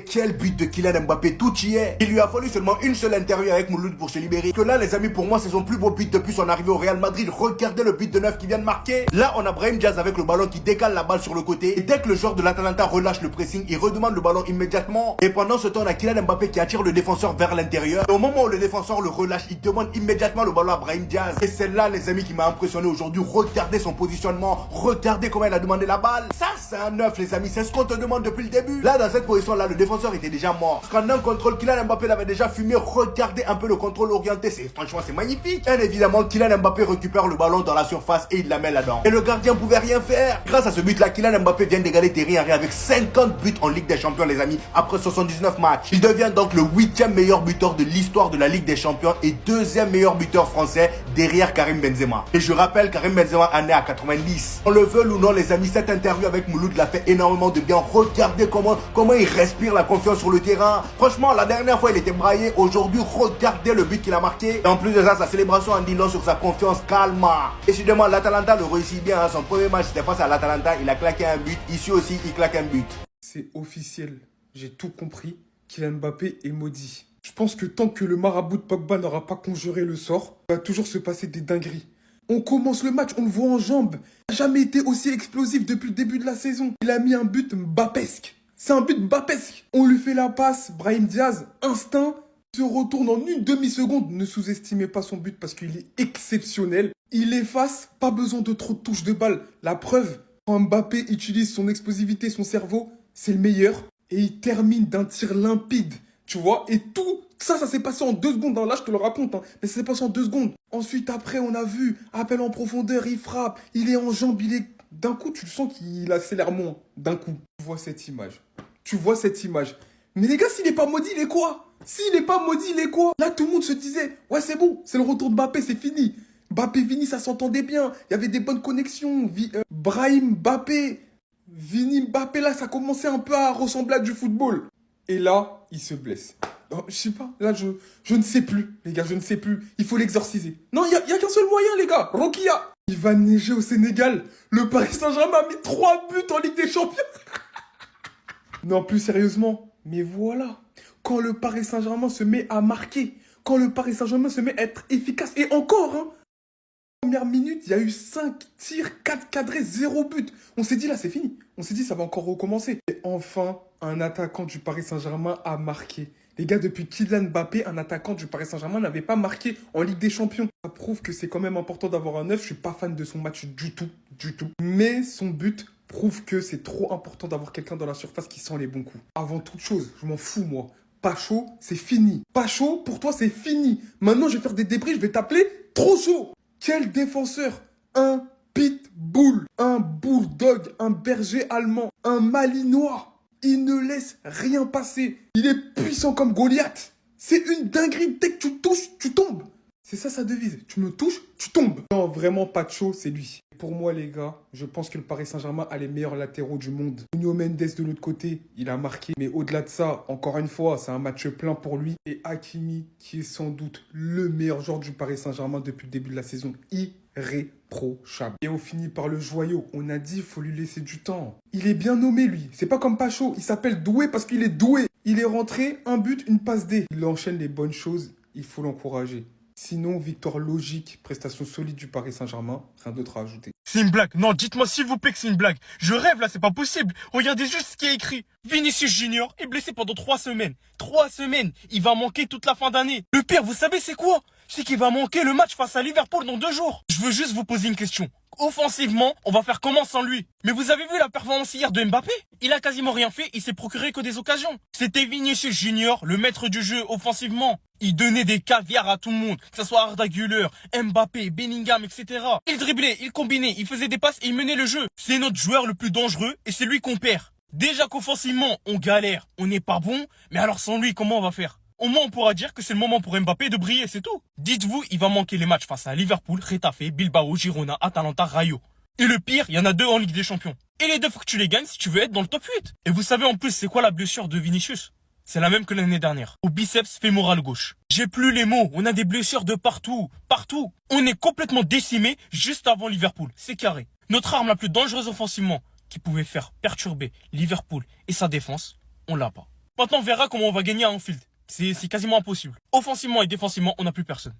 quel but de Kylian Mbappé, tout y est. Il lui a fallu seulement une seule interview avec Mouloud pour se libérer. Que là les amis, pour moi c'est son plus beau but depuis son arrivée au Real Madrid. Regardez le but de neuf qui vient de marquer. Là on a Brahim Diaz avec le ballon qui décale la balle sur le côté. Et dès que le joueur de l'Atalanta relâche le pressing, il redemande le ballon immédiatement. Et pendant ce temps on a Kylian Mbappé qui attire le défenseur vers l'intérieur. Et au moment où le défenseur le relâche, il demande immédiatement le ballon à Brahim Diaz. Et c'est là les amis qui m'a impressionné aujourd'hui. Regardez son positionnement, regardez comment il a demandé la balle. Ça c'est un neuf les amis, c'est ce qu'on te demande depuis le début. Là dans cette position là, le défenseur était déjà mort. Parce qu'en un contrôle, Kylian Mbappé l'avait déjà fumé. Regardez un peu le contrôle orienté, franchement c'est magnifique. Bien évidemment Kylian Mbappé récupère le ballon dans la surface et il la met là-dedans. Et le gardien pouvait rien faire. Grâce à ce but là, Kylian Mbappé vient d'égaler Thierry Henry avec 50 buts en Ligue des Champions les amis, après 79 matchs. Il devient donc le 8e meilleur buteur de l'histoire de la Ligue des Champions et 2e meilleur buteur français derrière Karim Benzema. Et je rappelle, Karim Benzema en est à 90. On le veut ou non les amis, cette interview avec Mouloud l'a fait énormément de bien. Regardez comment il respire la confiance sur le terrain. Franchement, la dernière fois il était braillé, aujourd'hui regardez le but qu'il a marqué. Et en plus de ça, sa célébration en dit long sur sa confiance. Calma. Et justement, l'Atalanta le réussit bien, hein. Son premier match c'était face à l'Atalanta, il a claqué un but. Ici aussi il claque un but. C'est officiel, j'ai tout compris. Kylian Mbappé est maudit. Je pense que tant que le marabout de Pogba n'aura pas conjuré le sort, il va toujours se passer des dingueries. On commence le match, on le voit en jambes. Il n'a jamais été aussi explosif depuis le début de la saison. Il a mis un but mbappesque. C'est un but mbappesque. On lui fait la passe, Brahim Diaz, instinct, se retourne en une demi-seconde. Ne sous-estimez pas son but parce qu'il est exceptionnel. Il efface, pas besoin de trop de touches de balle. La preuve, quand Mbappé utilise son explosivité, son cerveau, c'est le meilleur. Et il termine d'un tir limpide, tu vois. Et tout ça s'est passé en 2 secondes. Là, je te le raconte, hein. Mais ça s'est passé en 2 secondes. Ensuite, après, on a vu, appel en profondeur, il frappe, il est en jambes, il est... D'un coup, tu le sens qu'il accélère moins. D'un coup. Tu vois cette image. Tu vois cette image. Mais les gars, s'il n'est pas maudit, il est quoi? S'il n'est pas maudit, il est quoi? Là, tout le monde se disait, ouais, c'est bon, c'est le retour de Mbappé, c'est fini. Mbappé, Vini, ça s'entendait bien. Il y avait des bonnes connexions. Brahim, Mbappé... Vini Mbappé, là, ça commençait un peu à ressembler à du football. Et là, il se blesse. Non, je sais pas, là, je ne sais plus, les gars, je ne sais plus. Il faut l'exorciser. Non, il y a qu'un seul moyen, les gars. Rokia. Il va neiger au Sénégal. Le Paris Saint-Germain a mis 3 buts en Ligue des Champions. Non, plus sérieusement. Mais voilà. Quand le Paris Saint-Germain se met à marquer, quand le Paris Saint-Germain se met à être efficace, et encore, hein, première minute, il y a eu 5 tirs, 4 cadrés, 0 but. On s'est dit là, c'est fini. On s'est dit ça va encore recommencer. Et enfin, un attaquant du Paris Saint-Germain a marqué. Les gars, depuis Kylian Mbappé, un attaquant du Paris Saint-Germain n'avait pas marqué en Ligue des Champions. Ça prouve que c'est quand même important d'avoir un neuf. Je suis pas fan de son match du tout, du tout. Mais son but prouve que c'est trop important d'avoir quelqu'un dans la surface qui sent les bons coups. Avant toute chose, je m'en fous moi. Pas chaud, c'est fini. Pas chaud, pour toi, c'est fini. Maintenant, je vais faire des débris, je vais t'appeler trop chaud. Quel défenseur! Un pitbull, un bulldog, un berger allemand, un malinois. Il ne laisse rien passer. Il est puissant comme Goliath. C'est une dinguerie. Dès que tu touches, tu tombes. C'est ça sa devise. Tu me touches, tu tombes. Non, vraiment pas de chaud, c'est lui. Pour moi, les gars, je pense que le Paris Saint-Germain a les meilleurs latéraux du monde. Nuno Mendes de l'autre côté, il a marqué. Mais au-delà de ça, encore une fois, c'est un match plein pour lui. Et Hakimi, qui est sans doute le meilleur joueur du Paris Saint-Germain depuis le début de la saison. Irréprochable. Et on finit par le joyau. On a dit, il faut lui laisser du temps. Il est bien nommé, lui. C'est pas comme Pacho. Il s'appelle Doué parce qu'il est doué. Il est rentré, un but, une passe D. Il enchaîne les bonnes choses. Il faut l'encourager. Sinon, victoire logique, prestation solide du Paris Saint-Germain, rien d'autre à ajouter. C'est une blague. Non, dites-moi s'il vous plaît que c'est une blague. Je rêve là, c'est pas possible. Regardez juste ce qui est écrit. Vinicius Junior est blessé pendant 3 semaines. 3 semaines. Il va manquer toute la fin d'année. Le pire, vous savez c'est quoi? C'est qu'il va manquer le match face à Liverpool dans 2 jours. Je veux juste vous poser une question. Offensivement, on va faire comment sans lui? Mais vous avez vu la performance hier de Mbappé? Il a quasiment rien fait, il s'est procuré que des occasions. C'était Vinicius Junior, le maître du jeu offensivement. Il donnait des caviars à tout le monde, que ce soit Arda Güler, Mbappé, Bellingham, etc. Il driblait, il combinait, il faisait des passes et il menait le jeu. C'est notre joueur le plus dangereux et c'est lui qu'on perd. Déjà qu'offensivement, on galère, on n'est pas bon, mais alors sans lui, comment on va faire? Au moins, on pourra dire que c'est le moment pour Mbappé de briller, c'est tout. Dites-vous, il va manquer les matchs face à Liverpool, Retafe, Bilbao, Girona, Atalanta, Rayo. Et le pire, il y en a 2 en Ligue des Champions. Et les 2 faut que tu les gagnes si tu veux être dans le top 8. Et vous savez en plus, c'est quoi la blessure de Vinicius? C'est la même que l'année dernière. Au biceps fémoral gauche. J'ai plus les mots, on a des blessures de partout. Partout. On est complètement décimé juste avant Liverpool. C'est carré. Notre arme la plus dangereuse offensivement, qui pouvait faire perturber Liverpool et sa défense, on l'a pas. Maintenant, on verra comment on va gagner à Anfield. C'est quasiment impossible. Offensivement et défensivement, on n'a plus personne.